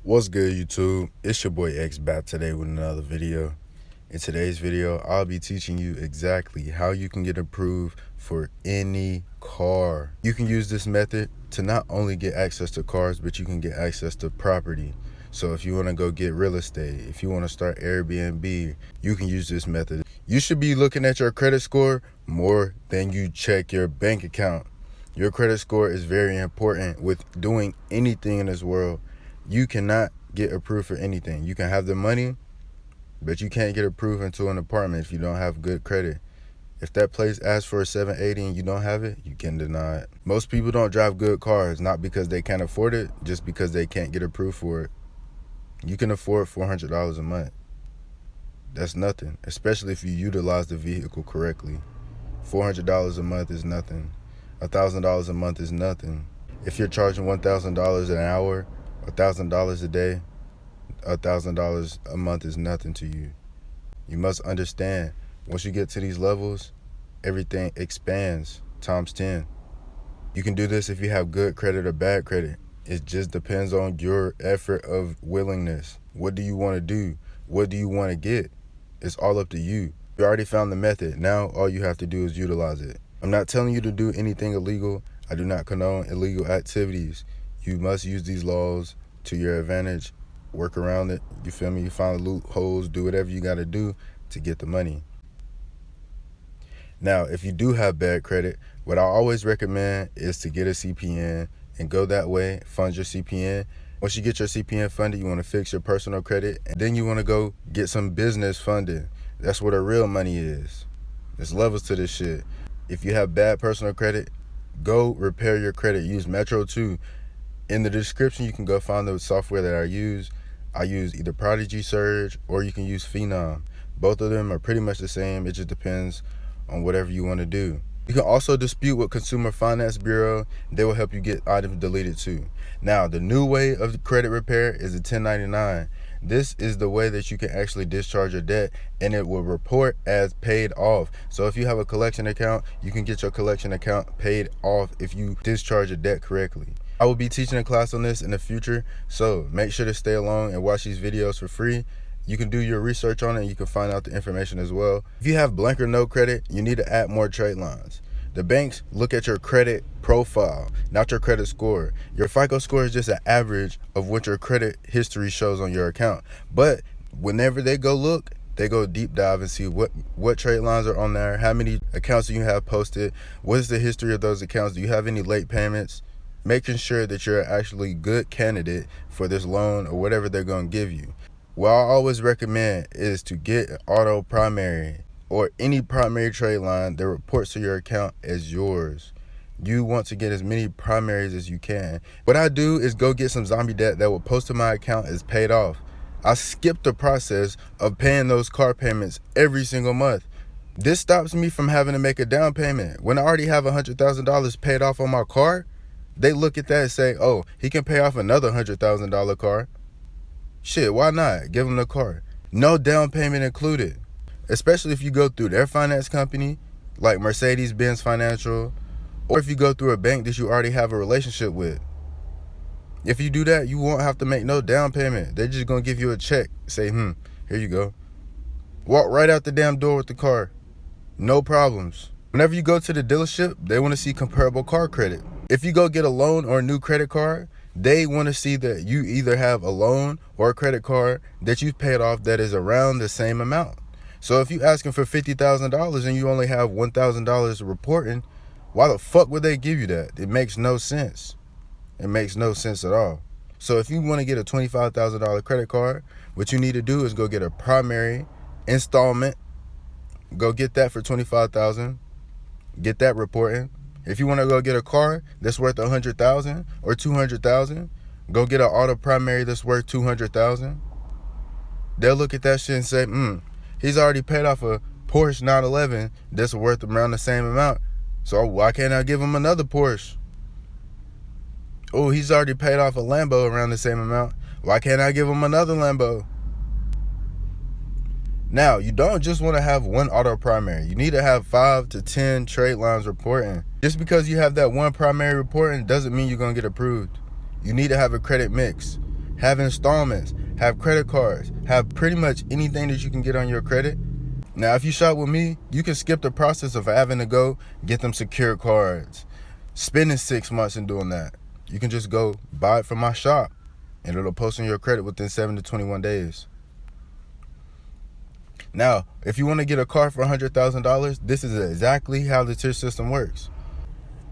What's good, YouTube? It's your boy X back today with another video. In today's video, I'll be teaching you exactly how you can get approved for any car. You can use this method to not only get access to cars, but you can get access to property. So if you want to go get real estate, if you want to start Airbnb, you can use this method. You should be looking at your credit score more than you check your bank account. Your credit score is very important with doing anything in this world. You cannot get approved for anything. You can have the money, but you can't get approved into an apartment if you don't have good credit. If that place asks for a 780 and you don't have it, you can deny it. Most people don't drive good cars, not because they can't afford it, just because they can't get approved for it. You can afford $400 a month. That's nothing, especially if you utilize the vehicle correctly. $400 a month is nothing. $1,000 a month is nothing. If you're charging $1,000 an hour, $1,000 a day, $1,000 a month is nothing to you. You must understand, once you get to these levels, everything expands times 10. You can do this if you have good credit or bad credit. It just depends on your effort of willingness. What do you want to do? What do you want to get? It's all up to you. You already found the method. Now all you have to do is utilize it. I'm not telling you to do anything illegal. I do not condone illegal activities. You must use these laws to your advantage, work around it, you feel me? You find loopholes, do whatever you got to do to get the money. Now, if you do have bad credit, what I always recommend is to get a CPN and go that way, fund your CPN. Once you get your CPN funded, you want to fix your personal credit, and then you want to go get some business funding. That's where the real money is. There's levels to this shit. If you have bad personal credit, go repair your credit. Use Metro 2. In the description, you can go find the software that I use. I use either Prodigy Surge or you can use Phenom. Both of them are pretty much the same. It just depends on whatever you want to do. You can also dispute with Consumer Finance Bureau. They will help you get items deleted too. Now, the new way of credit repair is a 1099. This is the way that you can actually discharge your debt, and it will report as paid off. So if you have a collection account, you can get your collection account paid off if you discharge your debt correctly. I will be teaching a class on this in the future, so make sure to stay along and watch these videos for free. You can do your research on it and you can find out the information as well. If you have blank or no credit, you need to add more Tradelines. The banks look at your credit profile, not your credit score. Your FICO score is just an average of what your credit history shows on your account. But whenever they go look, they go deep dive and see what trade lines are on there, how many accounts do you have posted, what is the history of those accounts, do you have any late payments, making sure that you're actually a good candidate for this loan or whatever they're going to give you. What I always recommend is to get an auto primary or any primary trade line that reports to your account as yours. You want to get as many primaries as you can. What I do is go get some zombie debt that will post to my account as paid off. I skip the process of paying those car payments every single month. This stops me from having to make a down payment. When I already have $100,000 paid off on my car, they look at that and say, oh, he can pay off another $100,000 car. Shit, why not? Give him the car. No down payment included. Especially if you go through their finance company, like Mercedes-Benz Financial, or if you go through a bank that you already have a relationship with. If you do that, you won't have to make no down payment. They're just going to give you a check. Say, here you go. Walk right out the damn door with the car. No problems. Whenever you go to the dealership, they want to see comparable car credit. If you go get a loan or a new credit card, they want to see that you either have a loan or a credit card that you've paid off that is around the same amount. So if you're asking for $50,000 and you only have $1,000 reporting, why the fuck would they give you that? It makes no sense. It makes no sense at all. So if you want to get a $25,000 credit card, what you need to do is go get a primary installment. Go get that for $25,000. Get that reporting. If you want to go get a car that's worth $100,000 or $200,000, go get an auto primary that's worth $200,000. They'll look at that shit and say, he's already paid off a Porsche 911 that's worth around the same amount. So why can't I give him another Porsche? Oh, he's already paid off a Lambo around the same amount. Why can't I give him another Lambo? Now, you don't just want to have one auto primary. You need to have 5 to 10 trade lines reporting. Just because you have that one primary reporting doesn't mean you're going to get approved. You need to have a credit mix. have installments, have credit cards, have pretty much anything that you can get on your credit. Now, if you shop with me, you can skip the process of having to go get them secured cards, spending 6 months and doing that. You can just go buy it from my shop, and it'll post on your credit within 7 to 21 days. Now, if you want to get a car for $100,000, this is exactly how the tier system works.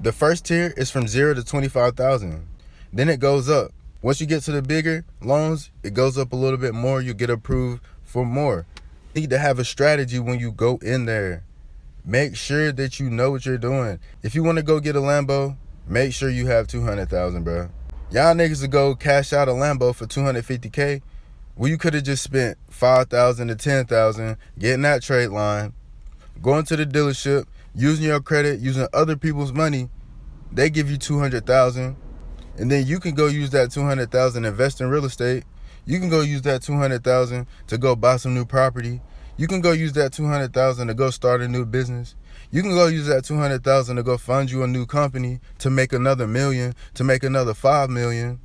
The first tier is from 0 to 25,000. Then it goes up. Once you get to the bigger loans, it goes up a little bit more. You get approved for more. You need to have a strategy when you go in there. Make sure that you know what you're doing. If you want to go get a Lambo, make sure you have 200,000, bro. Y'all niggas will go cash out a Lambo for 250K. Well, you could have just spent 5,000 to 10,000 getting that trade line, going to the dealership, using your credit, using other people's money. They give you 200,000, and then you can go use that 200,000 invest in real estate. You can go use that 200,000 to go buy some new property. You can go use that 200,000 to go start a new business. You can go use that 200,000 to go fund you a new company to make another million, to make another 5 million.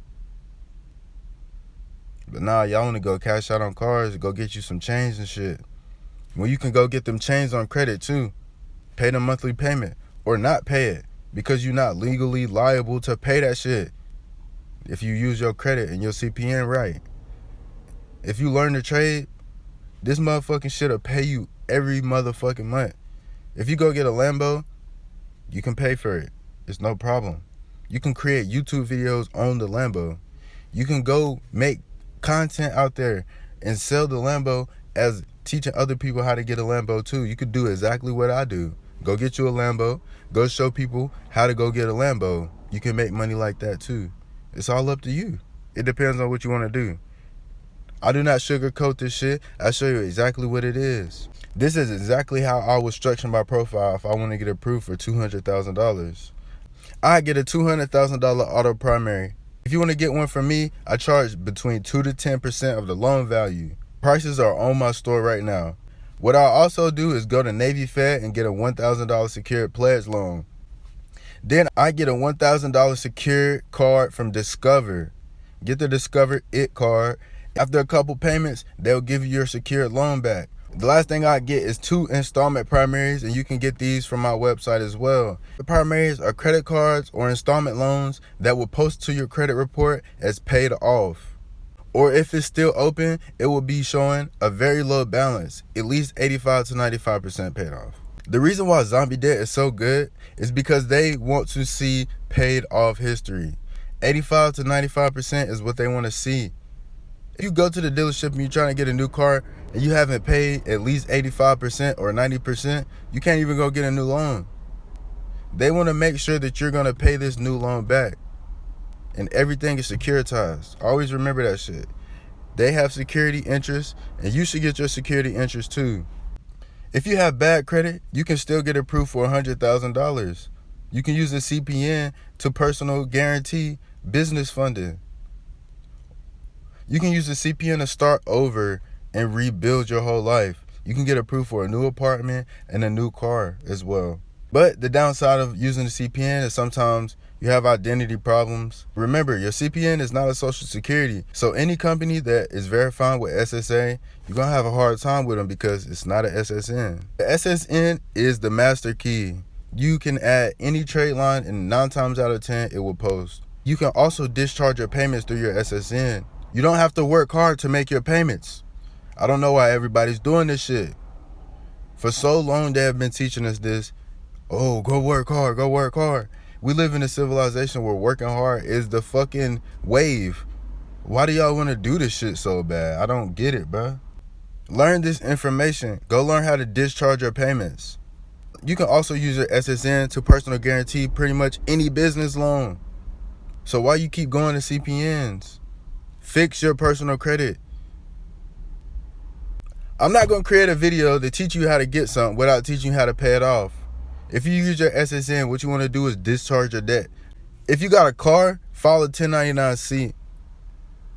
But nah, y'all want to go cash out on cars, go get you some chains and shit. Well, you can go get them chains on credit too. Pay the monthly payment or not pay it because you're not legally liable to pay that shit if you use your credit and your CPN right. If you learn to trade, this motherfucking shit will pay you every motherfucking month. If you go get a Lambo, you can pay for it. It's no problem. You can create YouTube videos on the Lambo. You can go make content out there and sell the Lambo as teaching other people how to get a Lambo too. You could do exactly what I do. Go get you a Lambo. Go show people how to go get a Lambo. You can make money like that too. It's all up to you. It depends on what you want to do. I do not sugarcoat this shit. I show you exactly what it is. This is exactly how I would structure my profile if I want to get approved for $200,000. I get a $200,000 auto primary. If you want to get one from me, I charge between 2 to 10% of the loan value. Prices are on my store right now. What I also do is go to Navy Fed and get a $1,000 secured pledge loan. Then I get a $1,000 secured card from Discover. Get the Discover IT card. After a couple payments, they'll give you your secured loan back. The last thing I get is 2 installment primaries, and you can get these from my website as well. The primaries are credit cards or installment loans that will post to your credit report as paid off. Or if it's still open, it will be showing a very low balance, at least 85 to 95% paid off. The reason why Zombie Debt is so good is because they want to see paid off history. 85 to 95% is what they want to see. If you go to the dealership and you're trying to get a new car and you haven't paid at least 85% or 90%, you can't even go get a new loan. They want to make sure that you're going to pay this new loan back. And everything is securitized. Always remember that shit. They have security interests, and you should get your security interest too. If you have bad credit, you can still get approved for $100,000. You can use a CPN to personal guarantee business funding. You can use the CPN to start over and rebuild your whole life. You can get approved for a new apartment and a new car as well. But the downside of using the CPN is sometimes you have identity problems. Remember, your CPN is not a social security. So any company that is verifying with SSA, you're going to have a hard time with them because it's not an SSN. The SSN is the master key. You can add any trade line and 9 times out of 10, it will post. You can also discharge your payments through your SSN. You don't have to work hard to make your payments. I don't know why everybody's doing this shit. For so long, they have been teaching us this. Oh, go work hard, go work hard. We live in a civilization where working hard is the fucking wave. Why do y'all want to do this shit so bad? I don't get it, bro. Learn this information. Go learn how to discharge your payments. You can also use your SSN to personal guarantee pretty much any business loan. So why you keep going to CPNs? Fix your personal credit. I'm not going to create a video to teach you how to get something without teaching you how to pay it off. If you use your SSN, what you want to do is discharge your debt. If you got a car, file a 1099-C.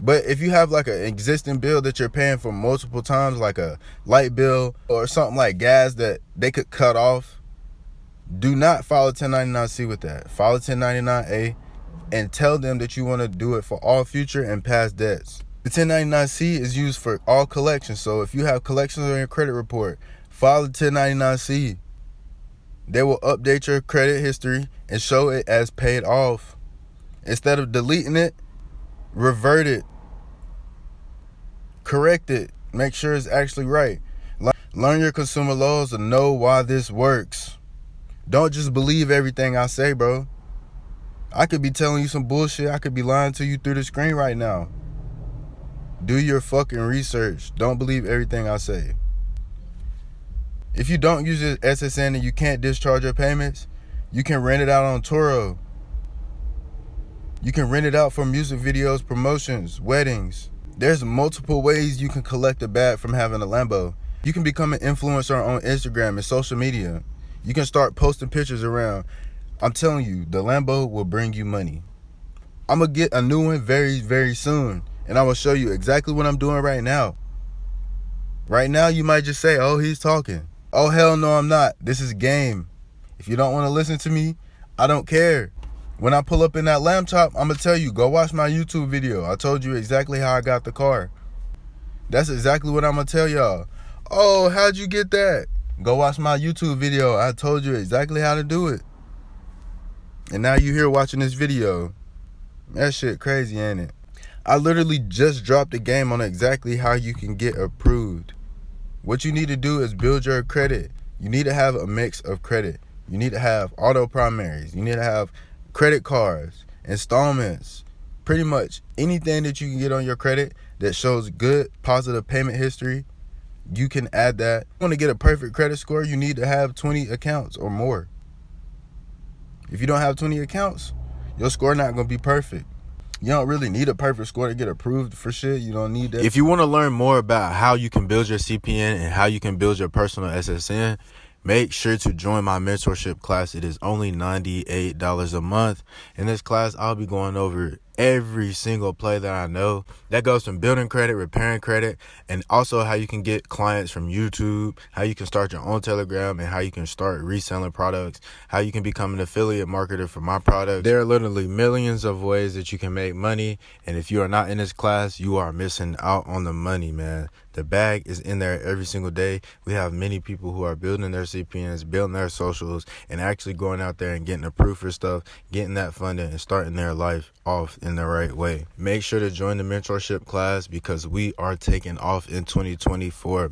But if you have like an existing bill that you're paying for multiple times, like a light bill or something like gas that they could cut off, do not file a 1099-C with that. File a 1099-A and tell them that you want to do it for all future and past debts. The 1099-C is used for all collections. So if you have collections on your credit report, file the 1099-C. They will update your credit history and show it as paid off. Instead of deleting it, revert it, correct it, make sure it's actually right. Learn your consumer laws and know why this works. Don't just believe everything I say, bro. I could be telling you some bullshit. I could be lying to you through the screen right now. Do your fucking research. Don't believe everything I say. If you don't use your SSN and you can't discharge your payments, you can rent it out on Turo. You can rent it out for music videos, promotions, weddings. There's multiple ways you can collect a bag from having a Lambo. You can become an influencer on Instagram and social media. You can start posting pictures around. I'm telling you, the Lambo will bring you money. I'm going to get a new one very, very soon. And I will show you exactly what I'm doing right now. Right now, you might just say, oh, he's talking. Oh, hell no, I'm not. This is game. If you don't want to listen to me, I don't care. When I pull up in that lamb chop, I'm going to tell you, go watch my YouTube video. I told you exactly how I got the car. That's exactly what I'm going to tell y'all. Oh, how'd you get that? Go watch my YouTube video. I told you exactly how to do it. And now you here watching this video. That shit crazy, ain't it? I literally just dropped the game on exactly how you can get approved. What you need to do is build your credit. You need to have a mix of credit. You need to have auto primaries. You need to have credit cards, installments, pretty much anything that you can get on your credit that shows good, positive payment history. You can add that. If you want to get a perfect credit score, you need to have 20 accounts or more. If you don't have 20 accounts, your score not going to be perfect. You don't really need a perfect score to get approved for shit. You don't need that. If you want to learn more about how you can build your CPN and how you can build your personal SSN, make sure to join my mentorship class. It is only $98 a month. In this class, I'll be going over every single play that I know. That goes from building credit, repairing credit, and also how you can get clients from YouTube, how you can start your own Telegram, and how you can start reselling products, how you can become an affiliate marketer for my products. There are literally millions of ways that you can make money, and if you are not in this class, you are missing out on the money, man. The bag is in there every single day. We have many people who are building their CPNs, building their socials, and actually going out there and getting approved for stuff, getting that funding, and starting their life off in the right way. Make sure to join the mentorship class because we are taking off in 2024.